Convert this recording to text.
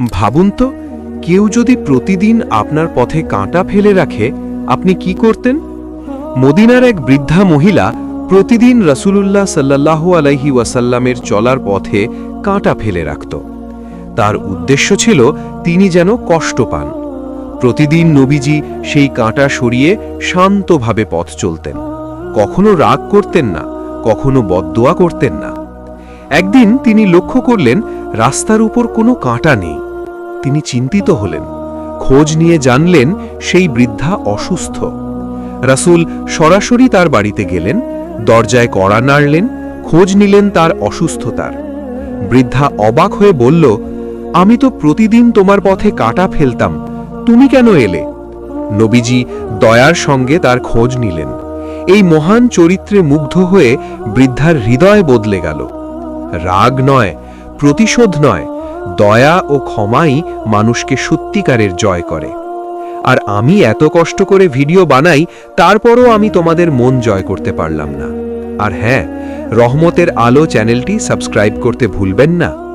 ভাবুন তো, কেউ যদি প্রতিদিন আপনার পথে কাঁটা ফেলে রাখে, আপনি কি করতেন? মদিনার এক বৃদ্ধা মহিলা প্রতিদিন রাসূলুল্লাহ সাল্লাল্লাহু আলাইহি ওয়াসাল্লামের চলার পথে কাঁটা ফেলে রাখত। তার উদ্দেশ্য ছিল তিনি যেন কষ্ট পান। প্রতিদিন নবীজি সেই কাঁটা সরিয়ে শান্তভাবে পথ চলতেন। কখনো রাগ করতেন না, কখনো বদদোয়া করতেন না। একদিন তিনি লক্ষ্য করলেন রাস্তার উপর কোনো কাঁটা নেই। তিনি চিন্তিত হলেন। খোঁজ নিয়ে জানলেন সেই বৃদ্ধা অসুস্থ। রাসূল সরাসরি তার বাড়িতে গেলেন, দরজায় কড়া নাড়লেন, খোঁজ নিলেন তার অসুস্থতার। বৃদ্ধা অবাক হয়ে বলল, আমি তো প্রতিদিন তোমার পথে কাঁটা ফেলতাম, তুমি কেন এলে? নবীজি দয়ার সঙ্গে তার খোঁজ নিলেন। এই মহান চরিত্রে মুগ্ধ হয়ে বৃদ্ধার হৃদয় বদলে গেল। রাগ নয়, প্রতিশোধ নয়, দয়া ও ক্ষমাই মানুষকে সত্যিকারের জয় করে। আর আমি এত কষ্ট করে ভিডিও বানাই, তারপরও আমি তোমাদের মন জয় করতে পারলাম না। আর হ্যাঁ, রহমতের আলো চ্যানেলটি সাবস্ক্রাইব করতে ভুলবেন না।